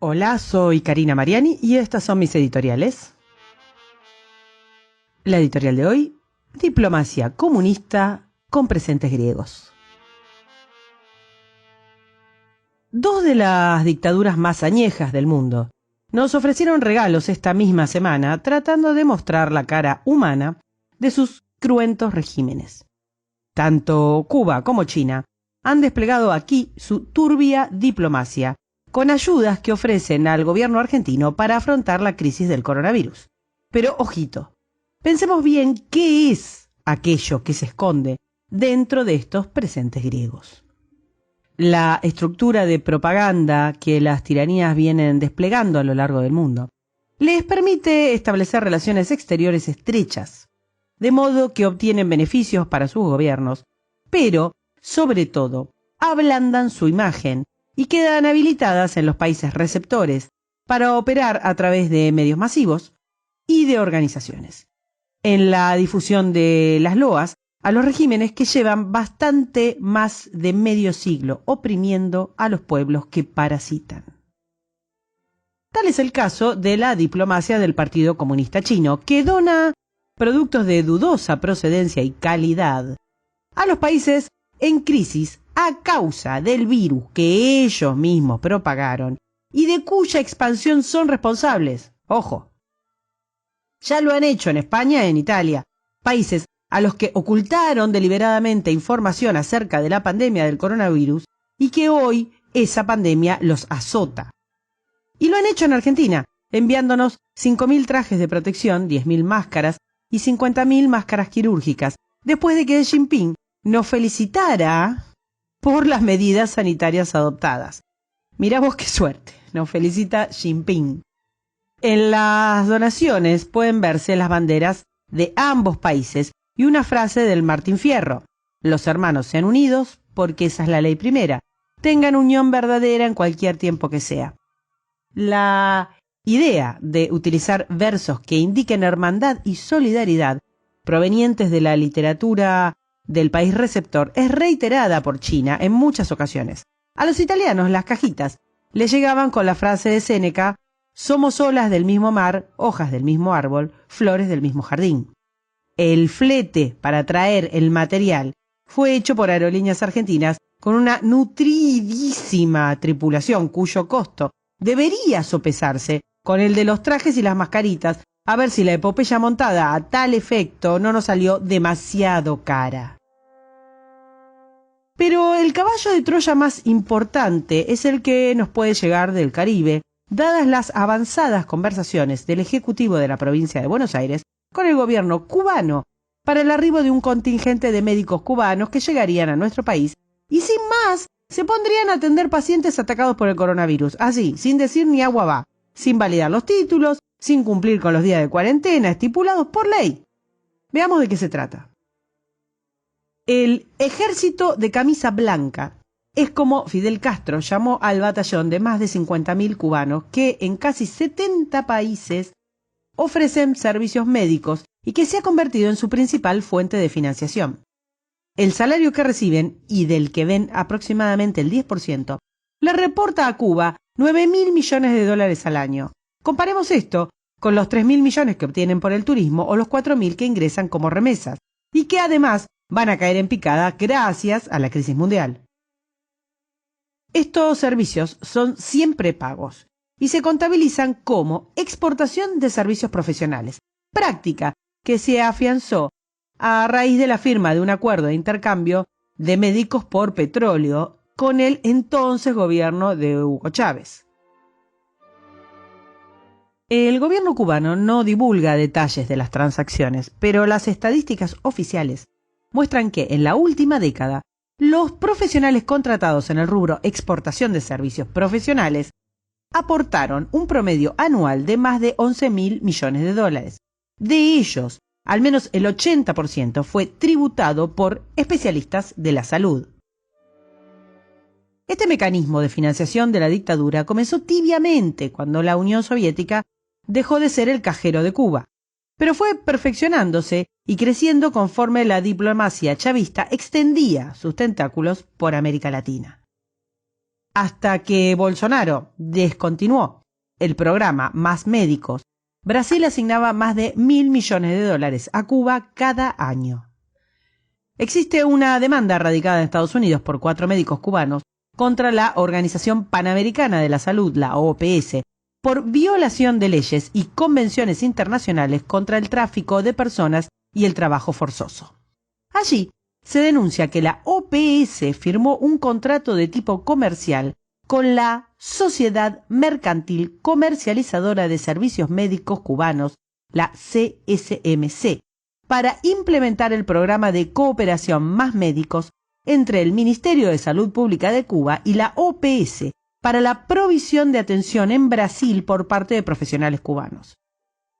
Hola, soy Karina Mariani y estas son mis editoriales. La editorial de hoy, Diplomacia comunista con presentes griegos. Dos de las dictaduras más añejas del mundo nos ofrecieron regalos esta misma semana tratando de mostrar la cara humana de sus cruentos regímenes. Tanto Cuba como China han desplegado aquí su turbia diplomacia, con ayudas que ofrecen al gobierno argentino para afrontar la crisis del coronavirus. Pero, ojito, pensemos bien qué es aquello que se esconde dentro de estos presentes griegos. La estructura de propaganda que las tiranías vienen desplegando a lo largo del mundo les permite establecer relaciones exteriores estrechas, de modo que obtienen beneficios para sus gobiernos, pero, sobre todo, ablandan su imagen y quedan habilitadas en los países receptores para operar a través de medios masivos y de organizaciones, en la difusión de las loas a los regímenes que llevan bastante más de medio siglo oprimiendo a los pueblos que parasitan. Tal es el caso de la diplomacia del Partido Comunista Chino, que dona productos de dudosa procedencia y calidad a los países en crisis a causa del virus que ellos mismos propagaron y de cuya expansión son responsables. Ojo, ya lo han hecho en España y en Italia, países a los que ocultaron deliberadamente información acerca de la pandemia del coronavirus y que hoy esa pandemia los azota. Y lo han hecho en Argentina, enviándonos 5.000 trajes de protección, 10.000 máscaras y 50.000 máscaras quirúrgicas, después de que Xi Jinping nos felicitara por las medidas sanitarias adoptadas. Mirá vos qué suerte, nos felicita Xi Jinping. En las donaciones pueden verse las banderas de ambos países y una frase del Martín Fierro: los hermanos sean unidos porque esa es la ley primera, tengan unión verdadera en cualquier tiempo que sea. La idea de utilizar versos que indiquen hermandad y solidaridad provenientes de la literatura del país receptor es reiterada por China en muchas ocasiones. A los italianos las cajitas les llegaban con la frase de Séneca: somos olas del mismo mar, hojas del mismo árbol, flores del mismo jardín. El flete para traer el material fue hecho por Aerolíneas Argentinas con una nutridísima tripulación cuyo costo debería sopesarse con el de los trajes y las mascaritas, a ver si la epopeya montada a tal efecto no nos salió demasiado cara. Pero el caballo de Troya más importante es el que nos puede llegar del Caribe, dadas las avanzadas conversaciones del Ejecutivo de la provincia de Buenos Aires con el gobierno cubano para el arribo de un contingente de médicos cubanos que llegarían a nuestro país y sin más se pondrían a atender pacientes atacados por el coronavirus, así, sin decir ni agua va, sin validar los títulos, sin cumplir con los días de cuarentena estipulados por ley. Veamos de qué se trata. El ejército de camisa blanca es como Fidel Castro llamó al batallón de más de 50.000 cubanos que en casi 70 países ofrecen servicios médicos y que se ha convertido en su principal fuente de financiación. El salario que reciben, y del que ven aproximadamente el 10%, le reporta a Cuba 9.000 millones de dólares al año. Comparemos esto con los 3.000 millones que obtienen por el turismo o los 4.000 que ingresan como remesas, y que además van a caer en picada gracias a la crisis mundial. Estos servicios son siempre pagos y se contabilizan como exportación de servicios profesionales, práctica que se afianzó a raíz de la firma de un acuerdo de intercambio de médicos por petróleo con el entonces gobierno de Hugo Chávez. El gobierno cubano no divulga detalles de las transacciones, pero las estadísticas oficiales muestran que en la última década los profesionales contratados en el rubro exportación de servicios profesionales aportaron un promedio anual de más de 11.000 millones de dólares. De ellos, al menos el 80% fue tributado por especialistas de la salud. Este mecanismo de financiación de la dictadura comenzó tibiamente cuando la Unión Soviética dejó de ser el cajero de Cuba, pero fue perfeccionándose y creciendo conforme la diplomacia chavista extendía sus tentáculos por América Latina. Hasta que Bolsonaro descontinuó el programa Más Médicos, Brasil asignaba más de $1.000 millones a Cuba cada año. Existe una demanda radicada en Estados Unidos por 4 médicos cubanos contra la Organización Panamericana de la Salud, la OPS, por violación de leyes y convenciones internacionales contra el tráfico de personas y el trabajo forzoso. Allí se denuncia que la OPS firmó un contrato de tipo comercial con la Sociedad Mercantil Comercializadora de Servicios Médicos Cubanos, la CSMC, para implementar el programa de cooperación Más Médicos entre el Ministerio de Salud Pública de Cuba y la OPS para la provisión de atención en Brasil por parte de profesionales cubanos.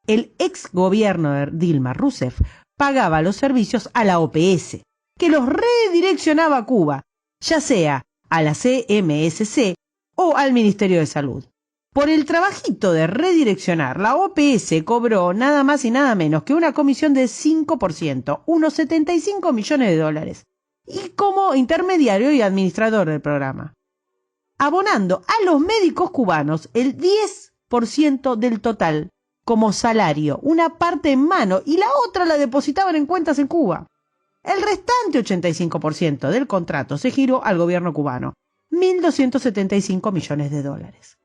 El ex gobierno de Dilma Rousseff pagaba los servicios a la OPS, que los redireccionaba a Cuba, ya sea a la CMSC o al Ministerio de Salud. Por el trabajito de redireccionar, la OPS cobró nada más y nada menos que una comisión de 5%, unos $75 millones, y como intermediario y administrador del programa, abonando a los médicos cubanos el 10% del total como salario, una parte en mano y la otra la depositaban en cuentas en Cuba. El restante 85% del contrato se giró al gobierno cubano, $1.275 millones.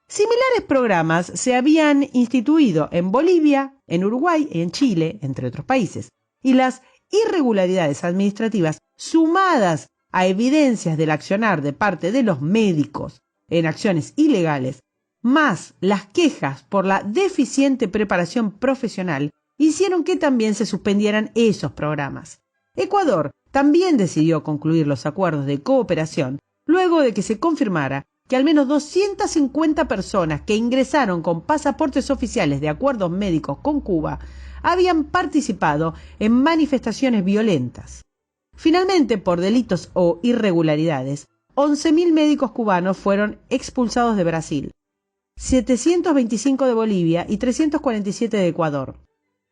Similares programas se habían instituido en Bolivia, en Uruguay y en Chile, entre otros países, y las irregularidades administrativas sumadas a evidencias del accionar de parte de los médicos en acciones ilegales, más las quejas por la deficiente preparación profesional, hicieron que también se suspendieran esos programas. Ecuador también decidió concluir los acuerdos de cooperación luego de que se confirmara que al menos 250 personas que ingresaron con pasaportes oficiales de acuerdos médicos con Cuba habían participado en manifestaciones violentas. Finalmente, por delitos o irregularidades, 11.000 médicos cubanos fueron expulsados de Brasil, 725 de Bolivia y 347 de Ecuador.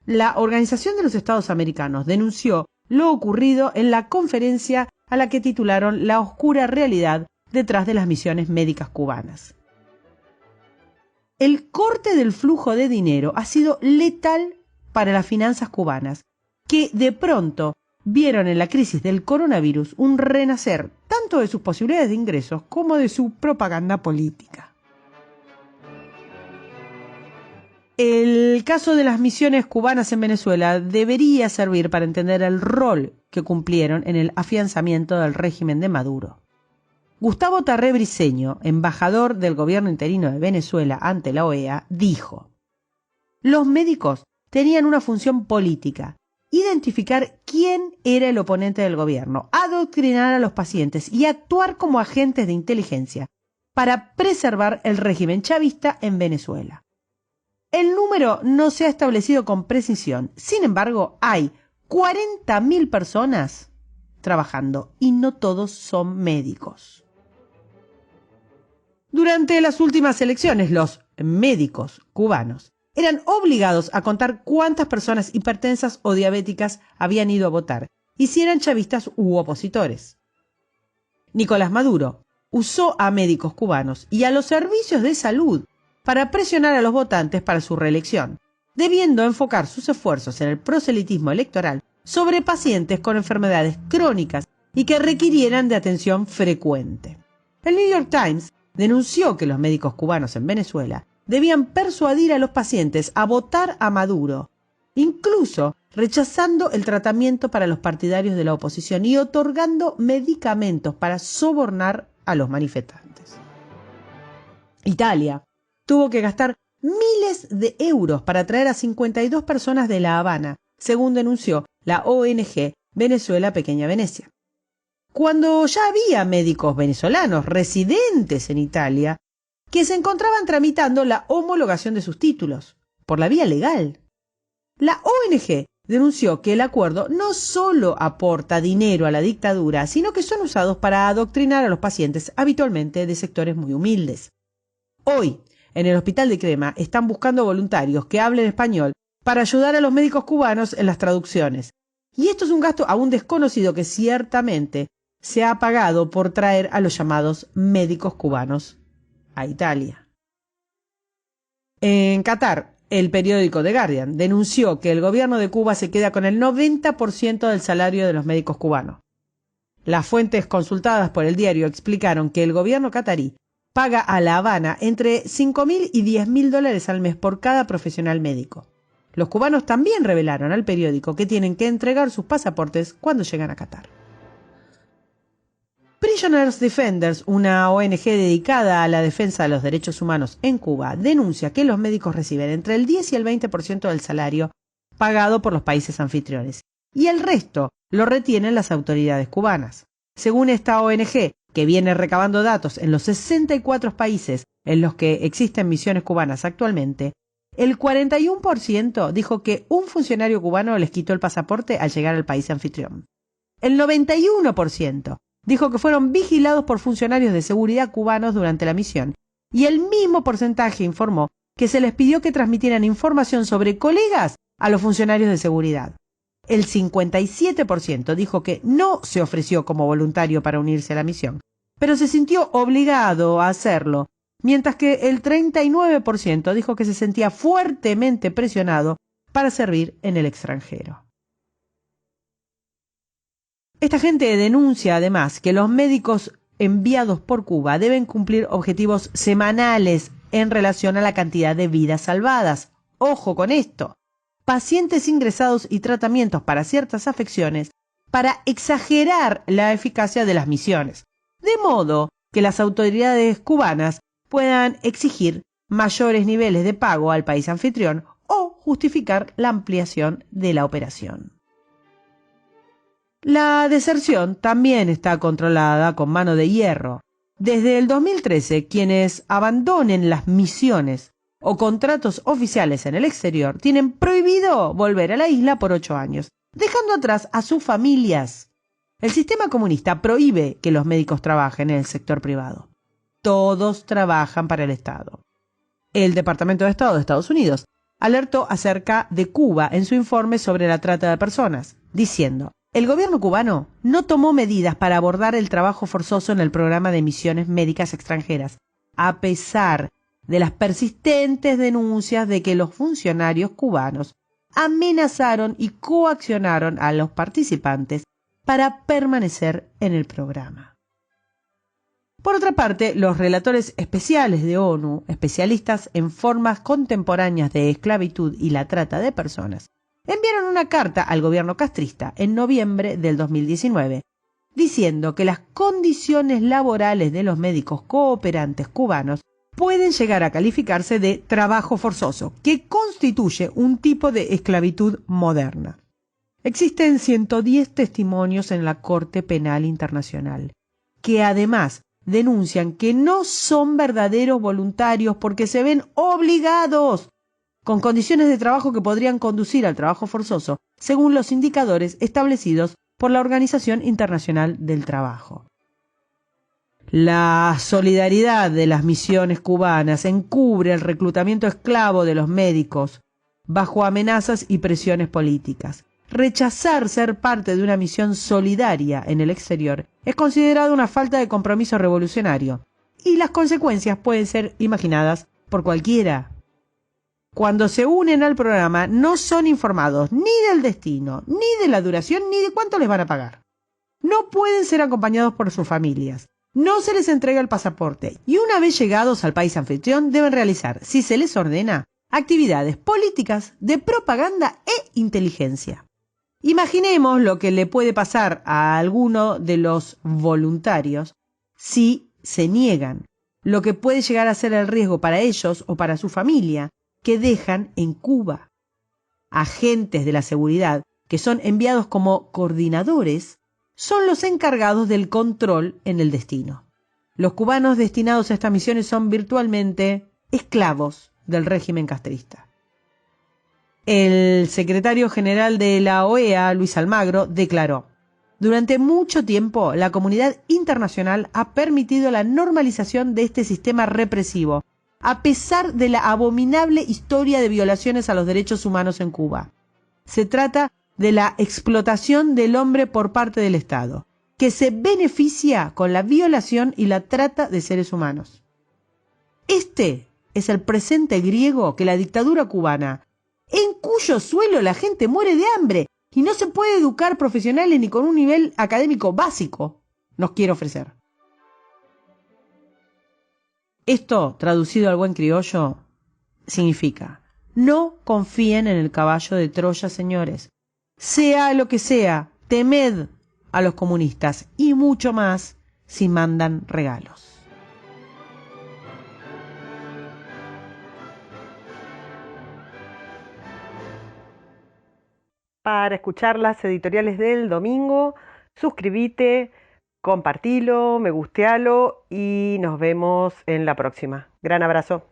La Organización de los Estados Americanos denunció lo ocurrido en la conferencia a la que titularon La oscura realidad detrás de las misiones médicas cubanas. El corte del flujo de dinero ha sido letal para las finanzas cubanas, que de pronto vieron en la crisis del coronavirus un renacer tanto de sus posibilidades de ingresos como de su propaganda política. El caso de las misiones cubanas en Venezuela debería servir para entender el rol que cumplieron en el afianzamiento del régimen de Maduro. Gustavo Tarré Briceño, embajador del gobierno interino de Venezuela ante la OEA, dijo: los médicos tenían una función política: identificar quién era el oponente del gobierno, adoctrinar a los pacientes y actuar como agentes de inteligencia para preservar el régimen chavista en Venezuela. El número no se ha establecido con precisión, sin embargo, hay 40.000 personas trabajando y no todos son médicos. Durante las últimas elecciones, los médicos cubanos eran obligados a contar cuántas personas hipertensas o diabéticas habían ido a votar, y si eran chavistas u opositores. Nicolás Maduro usó a médicos cubanos y a los servicios de salud para presionar a los votantes para su reelección, debiendo enfocar sus esfuerzos en el proselitismo electoral sobre pacientes con enfermedades crónicas y que requirieran de atención frecuente. El New York Times denunció que los médicos cubanos en Venezuela debían persuadir a los pacientes a votar a Maduro, incluso rechazando el tratamiento para los partidarios de la oposición y otorgando medicamentos para sobornar a los manifestantes. Italia tuvo que gastar miles de euros para traer a 52 personas de La Habana, según denunció la ONG Venezuela Pequeña Venecia. Cuando ya había médicos venezolanos residentes en Italia que se encontraban tramitando la homologación de sus títulos por la vía legal. La ONG denunció que el acuerdo no solo aporta dinero a la dictadura, sino que son usados para adoctrinar a los pacientes, habitualmente de sectores muy humildes. Hoy, en el Hospital de Crema, están buscando voluntarios que hablen español para ayudar a los médicos cubanos en las traducciones. Y esto es un gasto aún desconocido que ciertamente se ha pagado por traer a los llamados médicos cubanos a Italia. En Qatar, el periódico The Guardian denunció que el gobierno de Cuba se queda con el 90% del salario de los médicos cubanos. Las fuentes consultadas por el diario explicaron que el gobierno catarí paga a La Habana entre $5.000 y $10.000 al mes por cada profesional médico. Los cubanos también revelaron al periódico que tienen que entregar sus pasaportes cuando llegan a Qatar. Prisoners Defenders, una ONG dedicada a la defensa de los derechos humanos en Cuba, denuncia que los médicos reciben entre el 10 y el 20% del salario pagado por los países anfitriones, y el resto lo retienen las autoridades cubanas. Según esta ONG, que viene recabando datos en los 64 países en los que existen misiones cubanas actualmente, el 41% dijo que un funcionario cubano les quitó el pasaporte al llegar al país anfitrión. El 91% dijo que fueron vigilados por funcionarios de seguridad cubanos durante la misión, y el mismo porcentaje informó que se les pidió que transmitieran información sobre colegas a los funcionarios de seguridad. El 57% dijo que no se ofreció como voluntario para unirse a la misión, pero se sintió obligado a hacerlo, mientras que el 39% dijo que se sentía fuertemente presionado para servir en el extranjero. Esta gente denuncia además que los médicos enviados por Cuba deben cumplir objetivos semanales en relación a la cantidad de vidas salvadas. ¡Ojo con esto! Pacientes ingresados y tratamientos para ciertas afecciones para exagerar la eficacia de las misiones, de modo que las autoridades cubanas puedan exigir mayores niveles de pago al país anfitrión o justificar la ampliación de la operación. La deserción también está controlada con mano de hierro. Desde el 2013, quienes abandonen las misiones o contratos oficiales en el exterior tienen prohibido volver a la isla por 8 años, dejando atrás a sus familias. El sistema comunista prohíbe que los médicos trabajen en el sector privado. Todos trabajan para el Estado. El Departamento de Estado de Estados Unidos alertó acerca de Cuba en su informe sobre la trata de personas, diciendo: el gobierno cubano no tomó medidas para abordar el trabajo forzoso en el programa de misiones médicas extranjeras, a pesar de las persistentes denuncias de que los funcionarios cubanos amenazaron y coaccionaron a los participantes para permanecer en el programa. Por otra parte, los relatores especiales de ONU, especialistas en formas contemporáneas de esclavitud y la trata de personas, enviaron una carta al gobierno castrista en noviembre del 2019, diciendo que las condiciones laborales de los médicos cooperantes cubanos pueden llegar a calificarse de trabajo forzoso, que constituye un tipo de esclavitud moderna. Existen 110 testimonios en la Corte Penal Internacional, que además denuncian que no son verdaderos voluntarios porque se ven obligados, con condiciones de trabajo que podrían conducir al trabajo forzoso, según los indicadores establecidos por la Organización Internacional del Trabajo. La solidaridad de las misiones cubanas encubre el reclutamiento esclavo de los médicos bajo amenazas y presiones políticas. Rechazar ser parte de una misión solidaria en el exterior es considerado una falta de compromiso revolucionario, y las consecuencias pueden ser imaginadas por cualquiera. Cuando se unen al programa no son informados ni del destino, ni de la duración, ni de cuánto les van a pagar. No pueden ser acompañados por sus familias. No se les entrega el pasaporte y una vez llegados al país anfitrión deben realizar, si se les ordena, actividades políticas, de propaganda e inteligencia. Imaginemos lo que le puede pasar a alguno de los voluntarios si se niegan, lo que puede llegar a ser el riesgo para ellos o para su familia que dejan en Cuba. Agentes de la seguridad, que son enviados como coordinadores, son los encargados del control en el destino. Los cubanos destinados a estas misiones son virtualmente esclavos del régimen castrista. El secretario general de la OEA, Luis Almagro, declaró: durante mucho tiempo, la comunidad internacional ha permitido la normalización de este sistema represivo, a pesar de la abominable historia de violaciones a los derechos humanos en Cuba. Se trata de la explotación del hombre por parte del Estado, que se beneficia con la violación y la trata de seres humanos. Este es el presente griego que la dictadura cubana, en cuyo suelo la gente muere de hambre y no se puede educar profesionales ni con un nivel académico básico, nos quiere ofrecer. Esto, traducido al buen criollo, significa: no confíen en el caballo de Troya, señores. Sea lo que sea, temed a los comunistas y mucho más si mandan regalos. Para escuchar las editoriales del domingo, suscríbete, compartilo, me gustealo y nos vemos en la próxima. Gran abrazo.